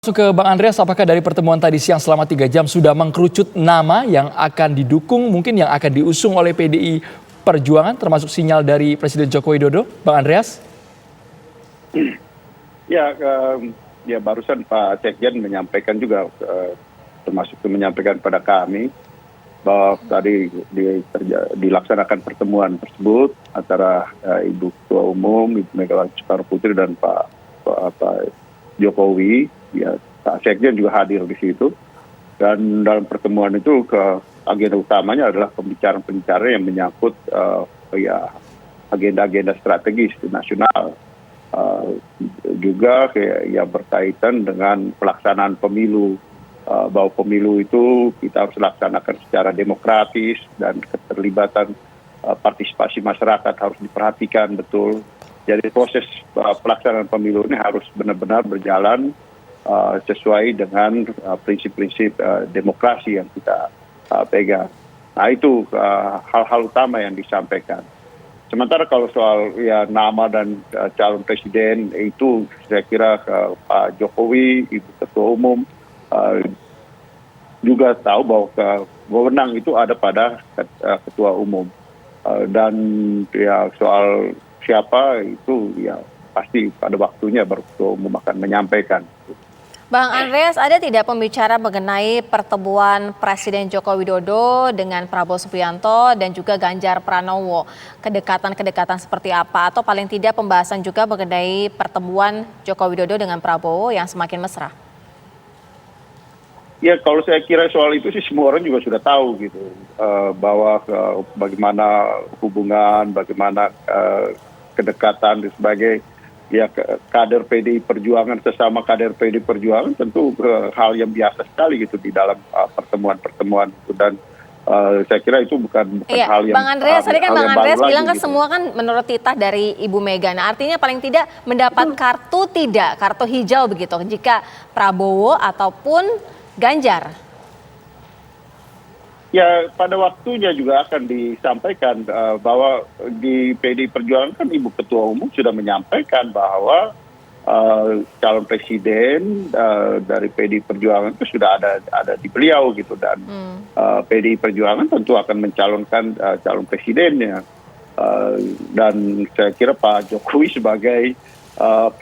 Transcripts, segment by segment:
Langsung ke Bang Andreas, apakah dari pertemuan tadi siang selama 3 jam sudah mengkerucut nama yang akan didukung, mungkin yang akan diusung oleh PDI Perjuangan, termasuk sinyal dari Presiden Joko Widodo? Bang Andreas? Ya, ya barusan Pak Sekjen menyampaikan juga, termasuk menyampaikan pada kami, bahwa tadi dilaksanakan pertemuan tersebut antara Ibu Ketua Umum, Ibu Megawati Soekarno Putri dan Pak Jokowi. Ya, Pak Sekjen juga hadir di situ. Dan dalam pertemuan itu agenda utamanya adalah pembicaraan-pembicaraan yang menyangkut ya agenda-agenda strategis nasional. Juga yang berkaitan dengan pelaksanaan pemilu, bahwa pemilu itu kita harus laksanakan secara demokratis dan keterlibatan partisipasi masyarakat harus diperhatikan betul. Jadi proses pelaksanaan pemilu ini harus benar-benar berjalan sesuai dengan prinsip-prinsip demokrasi yang kita pegang. Nah itu hal-hal utama yang disampaikan. Sementara kalau soal ya nama dan calon presiden itu saya kira Pak Jokowi, Ibu Ketua Umum juga tahu bahwa wewenang itu ada pada Ketua Umum. Dan ya soal siapa itu ya pasti pada waktunya baru Ketua Umum akan menyampaikan. Bang Andreas, ada tidak pembicara mengenai pertemuan Presiden Joko Widodo dengan Prabowo Subianto dan juga Ganjar Pranowo? Kedekatan-kedekatan seperti apa? Atau paling tidak pembahasan juga mengenai pertemuan Joko Widodo dengan Prabowo yang semakin mesra? Ya kalau saya kira soal itu sih semua orang juga sudah tahu gitu. Bahwa bagaimana hubungan, bagaimana kedekatan dan sebagainya. Ya kader PDI Perjuangan sesama kader PDI Perjuangan tentu hal yang biasa sekali gitu di dalam pertemuan-pertemuan itu, dan saya kira itu bukan hal yang Bang Andreas, tadi kan Bang Andreas bilang kan gitu. semua kan menurut titah dari Ibu Mega. Nah artinya paling tidak mendapat kartu hijau begitu jika Prabowo ataupun Ganjar. Ya pada waktunya juga akan disampaikan bahwa di PDI Perjuangan kan Ibu Ketua Umum sudah menyampaikan bahwa calon presiden dari PDI Perjuangan itu sudah ada di beliau gitu, dan PDI Perjuangan tentu akan mencalonkan calon presidennya, dan saya kira Pak Jokowi sebagai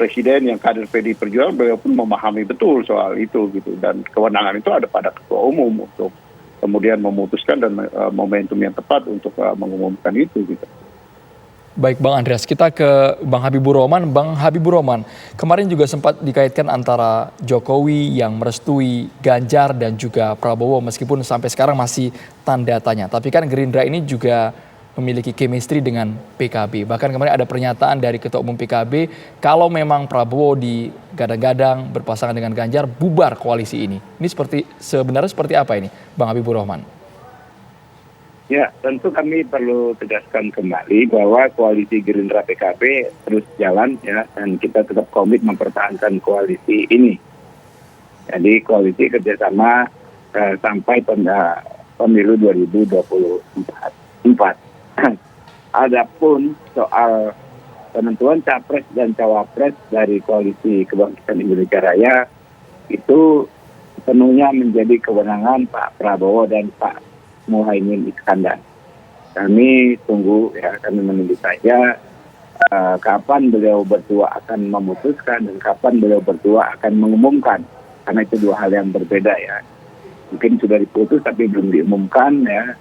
presiden yang kader PDI Perjuangan beliau pun memahami betul soal itu gitu, dan kewenangan itu ada pada Ketua Umum untuk kemudian memutuskan dan momentum yang tepat untuk mengumumkan itu gitu. Baik Bang Andreas, kita ke Bang Habibur Rahman. Bang Habibur Rahman, kemarin juga sempat dikaitkan antara Jokowi yang merestui Ganjar dan juga Prabowo, meskipun sampai sekarang masih tanda tanya. Tapi kan Gerindra ini juga memiliki chemistry dengan PKB. Bahkan kemarin ada pernyataan dari Ketua Umum PKB, kalau memang Prabowo digadang-gadang berpasangan dengan Ganjar, bubar koalisi ini. Ini sebenarnya seperti apa ini, Bang Habibur Rahman? Ya, tentu kami perlu tegaskan kembali bahwa koalisi Gerindra PKB terus jalan ya, dan kita tetap komit mempertahankan koalisi ini. Jadi koalisi kerjasama sampai pemilu 2024. Adapun soal penentuan capres dan cawapres dari koalisi Kebangkitan Indonesia Raya itu penuhnya menjadi kewenangan Pak Prabowo dan Pak Muhaimin Iskandar. Kami tunggu ya, kami menunggu saja kapan beliau berdua akan memutuskan dan kapan beliau berdua akan mengumumkan, karena itu dua hal yang berbeda ya. Mungkin sudah diputus tapi belum diumumkan ya,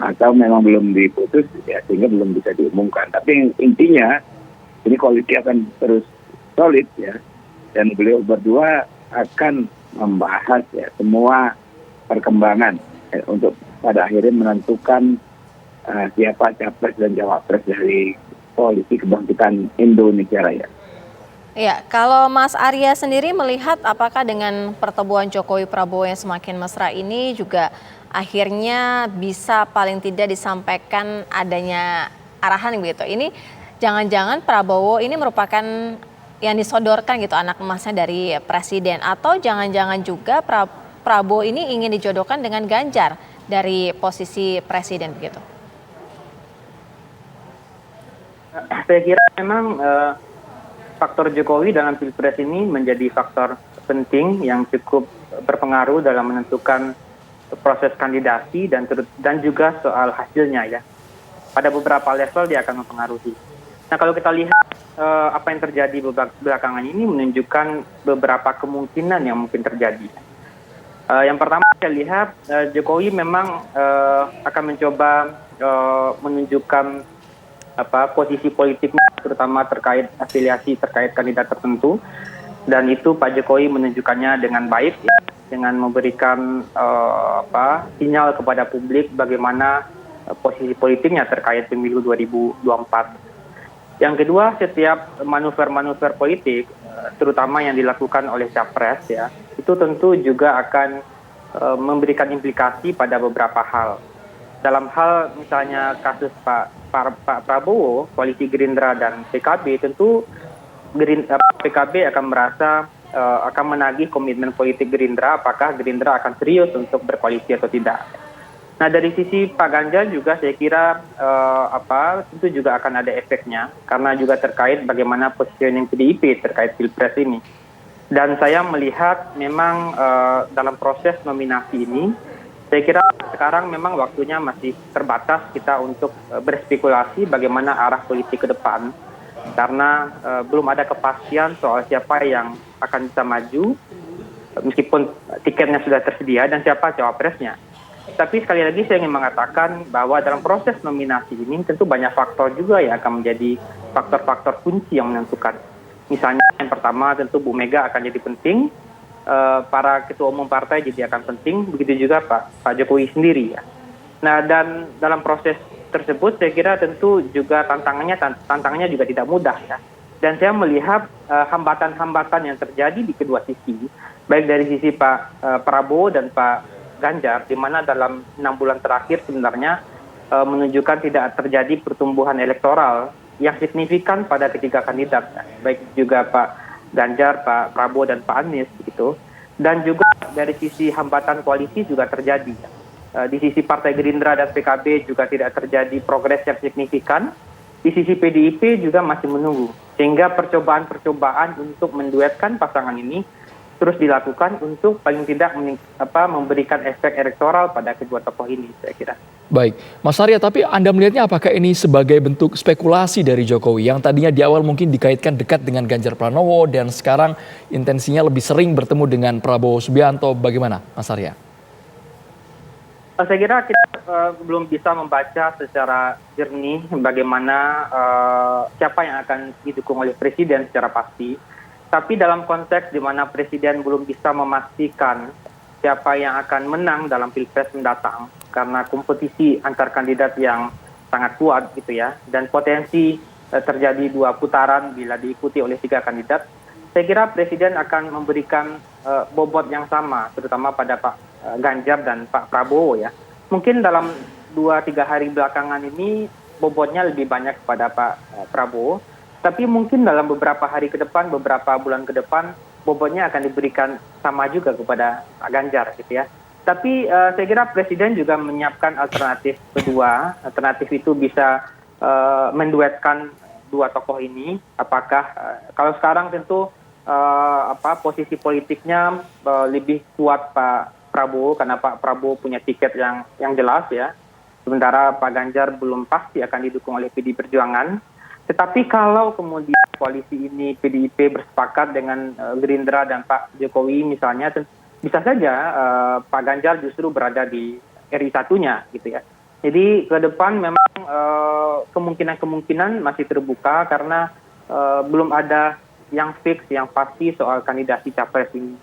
atau memang belum diputus ya sehingga belum bisa diumumkan. Tapi intinya ini koalisi akan terus solid ya, dan beliau berdua akan membahas ya semua perkembangan untuk pada akhirnya menentukan siapa capres dan cawapres dari koalisi Kebangkitan Indonesia Raya. Ya, kalau Mas Arya sendiri melihat apakah dengan pertemuan Jokowi Prabowo yang semakin mesra ini juga akhirnya bisa paling tidak disampaikan adanya arahan begitu. Ini jangan-jangan Prabowo ini merupakan yang disodorkan gitu anak emasnya dari presiden, atau jangan-jangan juga Prabowo ini ingin dijodohkan dengan Ganjar dari posisi presiden begitu. Saya kira memang faktor Jokowi dalam Pilpres ini menjadi faktor penting yang cukup berpengaruh dalam menentukan proses kandidasi dan juga soal hasilnya ya. Pada beberapa level dia akan mempengaruhi. Nah kalau kita lihat apa yang terjadi belakangan ini menunjukkan beberapa kemungkinan yang mungkin terjadi. Yang pertama saya lihat Jokowi memang akan mencoba menunjukkan posisi politiknya, terutama terkait afiliasi terkait kandidat tertentu, dan itu Pak Jokowi menunjukkannya dengan baik, ya, dengan memberikan sinyal kepada publik bagaimana posisi politiknya terkait pemilu 2024. Yang kedua, setiap manuver-manuver politik, terutama yang dilakukan oleh Capres, ya, itu tentu juga akan memberikan implikasi pada beberapa hal. Dalam hal misalnya kasus Pak Prabowo, koalisi Gerindra dan PKB, tentu PKB akan merasa akan menagih komitmen politik Gerindra, apakah Gerindra akan serius untuk berkoalisi atau tidak. Nah dari sisi Pak Ganjar juga saya kira tentu juga akan ada efeknya, karena juga terkait bagaimana positioning PDIP terkait Pilpres ini. Dan saya melihat memang dalam proses nominasi ini, saya kira sekarang memang waktunya masih terbatas kita untuk berspekulasi bagaimana arah politik ke depan. Karena belum ada kepastian soal siapa yang akan bisa maju, meskipun tiketnya sudah tersedia, dan siapa cawapresnya. Tapi sekali lagi saya ingin mengatakan bahwa dalam proses nominasi ini tentu banyak faktor juga yang akan menjadi faktor-faktor kunci yang menentukan. Misalnya yang pertama tentu Bu Mega akan jadi penting, para ketua umum partai jadi akan penting, begitu juga Pak Jokowi sendiri ya. Nah dan dalam proses tersebut saya kira tentu juga tantangannya juga tidak mudah ya. Dan saya melihat hambatan-hambatan yang terjadi di kedua sisi, baik dari sisi Pak Prabowo dan Pak Ganjar, di mana dalam 6 bulan terakhir sebenarnya menunjukkan tidak terjadi pertumbuhan elektoral yang signifikan pada ketiga kandidat, ya. Baik juga Pak Ganjar, Pak Prabowo, dan Pak Anies gitu. Dan juga dari sisi hambatan koalisi juga terjadi. Di sisi Partai Gerindra dan PKB juga tidak terjadi progres yang signifikan. Di sisi PDIP juga masih menunggu. Sehingga percobaan-percobaan untuk menduetkan pasangan ini terus dilakukan untuk paling tidak memberikan efek elektoral pada kedua tokoh ini, saya kira. Baik, Mas Arya, tapi Anda melihatnya apakah ini sebagai bentuk spekulasi dari Jokowi yang tadinya di awal mungkin dikaitkan dekat dengan Ganjar Pranowo dan sekarang intensinya lebih sering bertemu dengan Prabowo Subianto, bagaimana Mas Arya? Saya kira kita belum bisa membaca secara jernih bagaimana siapa yang akan didukung oleh Presiden secara pasti. Tapi dalam konteks di mana Presiden belum bisa memastikan siapa yang akan menang dalam Pilpres mendatang, karena kompetisi antar kandidat yang sangat kuat gitu ya, dan potensi terjadi 2 putaran bila diikuti oleh 3 kandidat, saya kira Presiden akan memberikan bobot yang sama, terutama pada Pak Ganjar dan Pak Prabowo ya. Mungkin dalam 2-3 hari belakangan ini bobotnya lebih banyak kepada Pak Prabowo, tapi mungkin dalam beberapa hari ke depan, beberapa bulan ke depan, bobotnya akan diberikan sama juga kepada Pak Ganjar gitu ya. Tapi saya kira Presiden juga menyiapkan alternatif kedua. Alternatif itu bisa menduetkan 2 tokoh ini. Apakah kalau sekarang tentu posisi politiknya lebih kuat Pak Prabowo, karena Pak Prabowo punya tiket yang jelas ya. Sementara Pak Ganjar belum pasti akan didukung oleh PDI Perjuangan. Tetapi kalau kemudian koalisi ini PDIP bersepakat dengan Gerindra dan Pak Jokowi misalnya, bisa saja Pak Ganjar justru berada di RI 1-nya gitu ya. Jadi ke depan memang kemungkinan-kemungkinan masih terbuka karena belum ada yang fix, yang pasti soal kandidasi capres ini.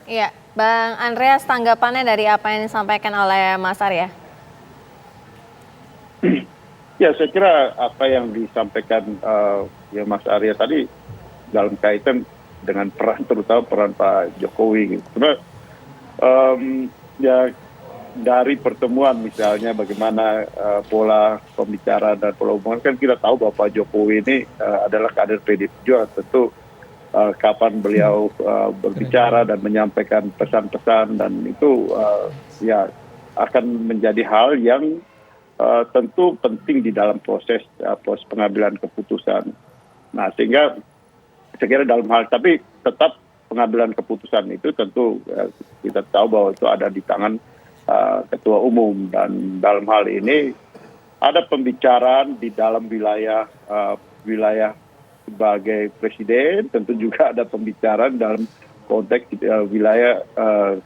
Iya, Bang Andreas, tanggapannya dari apa yang disampaikan oleh Mas Arya? Ya, saya kira apa yang disampaikan ya Mas Arya tadi dalam kaitan dengan peran, terutama peran Pak Jokowi gitu. Karena ya dari pertemuan misalnya bagaimana pola pembicaraan dan pola hubungan, kan kita tahu bahwa Pak Jokowi ini adalah kader PDI Perjuangan. Tentu kapan beliau berbicara dan menyampaikan pesan-pesan, dan itu ya akan menjadi hal yang tentu penting di dalam proses pengambilan keputusan. Nah, sehingga saya kira dalam hal, tapi tetap pengambilan keputusan itu tentu kita tahu bahwa itu ada di tangan ketua umum, dan dalam hal ini ada pembicaraan di dalam wilayah sebagai presiden, tentu juga ada pembicaraan dalam konteks wilayah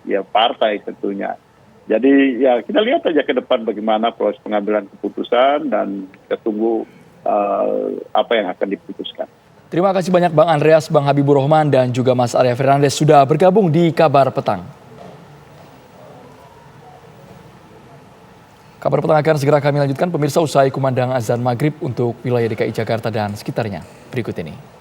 ya partai tentunya. Jadi ya kita lihat aja ke depan bagaimana proses pengambilan keputusan, dan kita tunggu apa yang akan diputuskan. Terima kasih banyak Bang Andreas, Bang Habibur Rahman, dan juga Mas Arya Fernandes sudah bergabung di Kabar Petang. Kabar Petang akan segera kami lanjutkan pemirsa usai kumandang azan maghrib untuk wilayah DKI Jakarta dan sekitarnya berikut ini.